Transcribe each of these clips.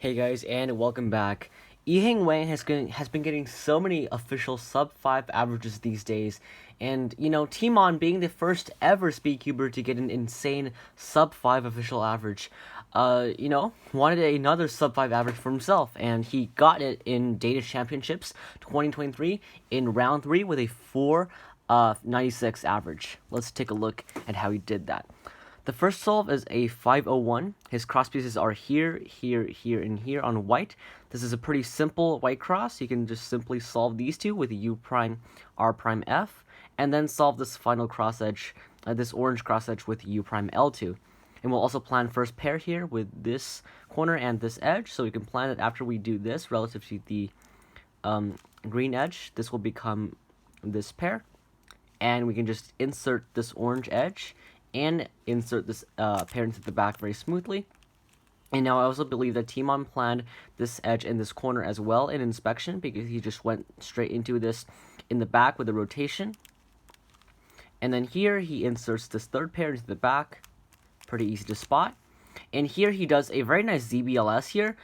Hey guys, and welcome back. Wang has been getting so many official sub-5 averages these days, and Timon being the first ever speedcuber to get an insane sub-5 official average, wanted another sub-5 average for himself, and he got it in Data Championships 2023 in round 3 with a 496 average. Let's take a look at how he did that. The first solve is a 501. His cross pieces are here, here, here, and here on white. This is a pretty simple white cross. You can just simply solve these two with U prime, R prime, F, and then solve this final cross edge, this orange cross edge with U prime, L2. And we'll also plan first pair here with this corner and this edge, so we can plan it after we do this relative to the green edge. This will become this pair, and we can just insert this orange edge and insert this pair into the back very smoothly. And now I also believe that Timon planned this edge in this corner as well in inspection, because he just went straight into this in the back with the rotation. And then here he inserts this third pair into the back, pretty easy to spot. And here he does a very nice ZBLS here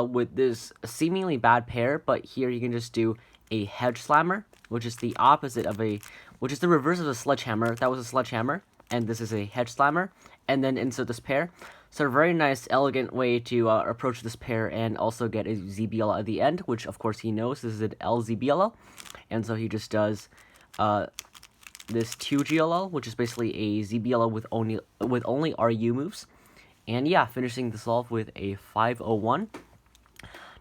with this seemingly bad pair, but here you can just do a hedge slammer, which is the opposite of which is the reverse of a sledgehammer. That was a sledgehammer, and this is a hedge slammer, and then insert this pair. So a very nice, elegant way to approach this pair and also get a ZBL at the end, which of course he knows this is an LZBL, and so he just does this 2GLL, which is basically a ZBL with only RU moves, and yeah, finishing the solve with a 501.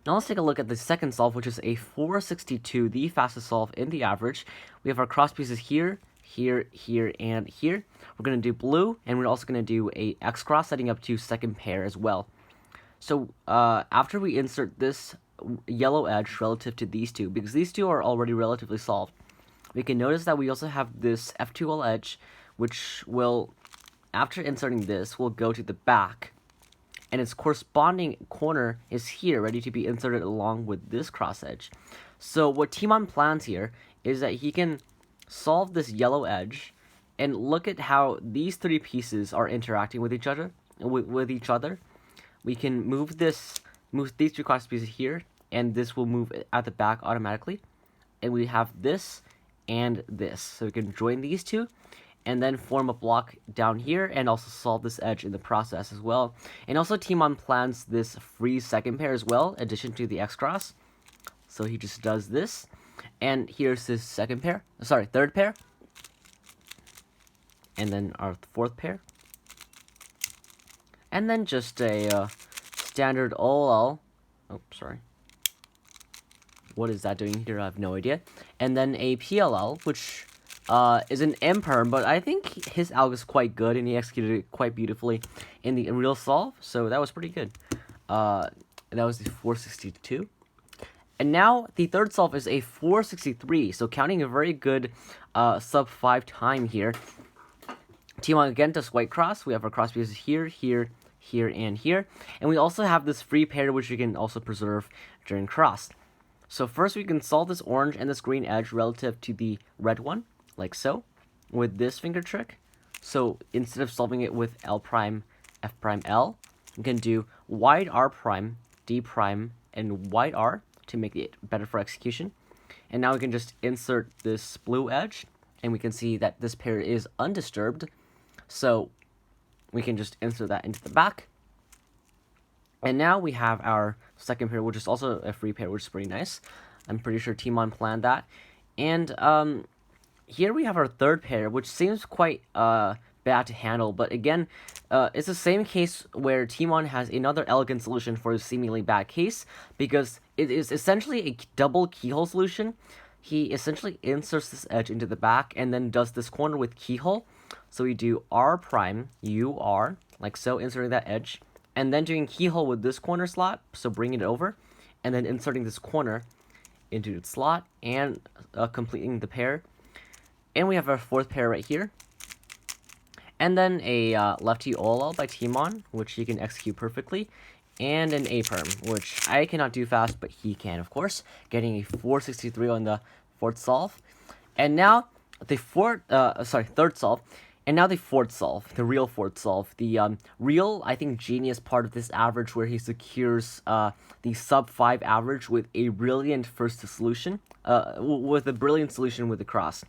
Now let's take a look at the second solve, which is a 462, the fastest solve in the average. We have our cross pieces here, here, here, and here. We're going to do blue, and we're also going to do a X cross, setting up to second pair as well. So after we insert this yellow edge relative to these two, because these two are already relatively solved, we can notice that we also have this F2L edge, which will, after inserting this, will go to the back, and its corresponding corner is here, ready to be inserted along with this cross edge. So what Timon plans here is that he can solve this yellow edge, and look at how these three pieces are interacting with each other. We can move these two cross pieces here, and this will move at the back automatically. And we have this and this, so we can join these two, and then form a block down here, and also solve this edge in the process as well. And also Timon plans this free second pair as well, in addition to the X cross. So he just does this, and here's his third pair, and then our fourth pair, and then just a standard OLL. Oh, sorry. What is that doing here? I have no idea. And then a PLL, which is an M-perm, but I think his alg is quite good, and he executed it quite beautifully in the real solve, so that was pretty good. That was the 462. And now the third solve is a 463, so counting a very good sub-5 time here. Timon again does white cross. We have our cross pieces here, here, here, and here. And we also have this free pair, which we can also preserve during cross. So first we can solve this orange and this green edge relative to the red one, like so, with this finger trick. So instead of solving it with L prime, F prime, L, we can do wide R prime, D prime, and wide R to make it better for execution. And now we can just insert this blue edge, and we can see that this pair is undisturbed. So we can just insert that into the back. And now we have our second pair, which is also a free pair, which is pretty nice. I'm pretty sure Timon planned that. And here we have our third pair, which seems quite bad to handle. But again, it's the same case where Timon has another elegant solution for a seemingly bad case, because it is essentially a double keyhole solution. He essentially inserts this edge into the back and then does this corner with keyhole. So we do R prime, U, R, like so, inserting that edge, and then doing keyhole with this corner slot, so bringing it over, and then inserting this corner into its slot, and completing the pair. And we have our fourth pair right here. And then a lefty OLL by Timon, which he can execute perfectly, and an A-perm, which I cannot do fast, but he can, of course, getting a 463 on the fourth solve. And now the third solve, And now the fourth solve, the real fourth solve. The real, I think, genius part of this average where he secures the sub-5 average with a brilliant first solution, with a brilliant solution with the cross.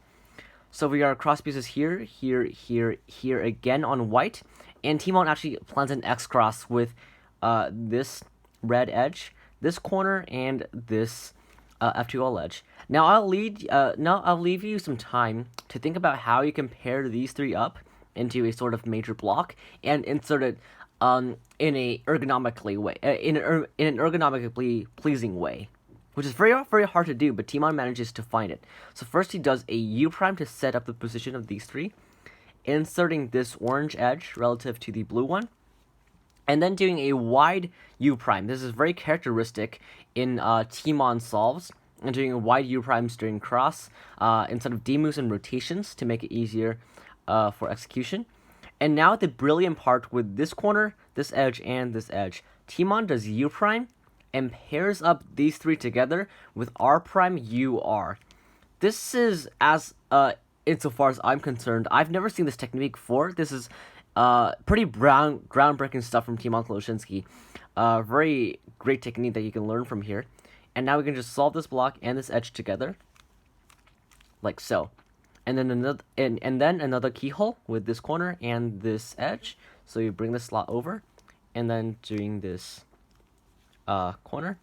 So we are cross pieces here, here, here, here again on white. And Timon actually plants an X cross with this red edge, this corner, and this F2L edge. Now I'll leave you some time to think about how you compare these three up into a sort of major block and insert it in a ergonomically way, in an ergonomically pleasing way, which is very hard to do, but Timon manages to find it. So first he does a U prime to set up the position of these three, inserting this orange edge relative to the blue one, and then doing a wide U prime. This is very characteristic in Timon solves, and doing a wide U primes during cross instead of demoves and rotations to make it easier for execution. And now the brilliant part with this corner, this edge, and this edge. Timon does U prime and pairs up these three together with R prime UR. This is, as insofar as I'm concerned, I've never seen this technique before. This is pretty groundbreaking stuff from Timon Koloshinsky. Very great technique that you can learn from here. And now we can just solve this block and this edge together, like so. And then another keyhole with this corner and this edge. So you bring this slot over, and then doing this corner.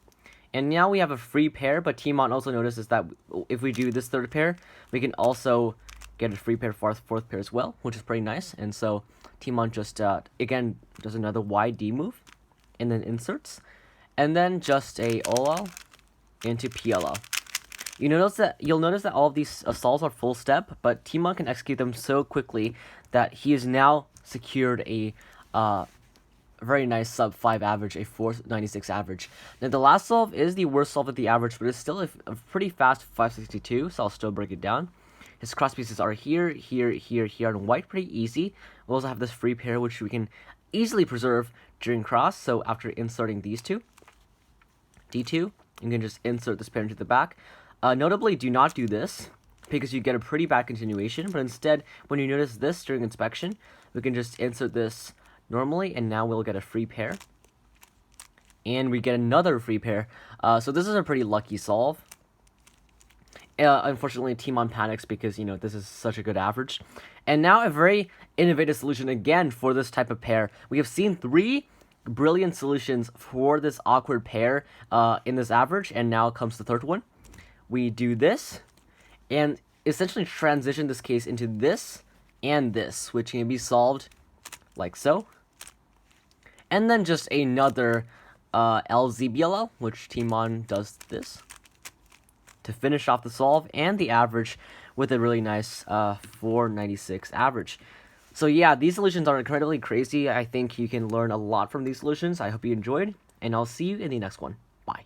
And now we have a free pair, but Timon also notices that if we do this third pair, we can also get a free pair fourth pair as well, which is pretty nice. And so Timon just again does another wide D move, and then inserts, and then just a OL into PLO. You'll notice that all of these solves are full step, but Timon can execute them so quickly that he has now secured a very nice sub-5 average, a 496 average. Now the last solve is the worst solve of the average, but it's still a pretty fast 562, so I'll still break it down. His cross pieces are here, here, here, here on white, pretty easy. We also have this free pair, which we can easily preserve during cross, so after inserting these two, D2, you can just insert this pair into the back. Notably, do not do this, because you get a pretty bad continuation, but instead, when you notice this during inspection, we can just insert this normally, and now we'll get a free pair. And we get another free pair. So this is a pretty lucky solve. Unfortunately, Timon panics because, this is such a good average. And now a very innovative solution again for this type of pair. We have seen 3 brilliant solutions for this awkward pair in this average, and now comes the third one. We do this, and essentially transition this case into this and this, which can be solved like so. And then just another LZBLL, which Timon does this to finish off the solve and the average with a really nice 496 average. So yeah, these solutions are incredibly crazy. I think you can learn a lot from these solutions. I hope you enjoyed, and I'll see you in the next one. Bye.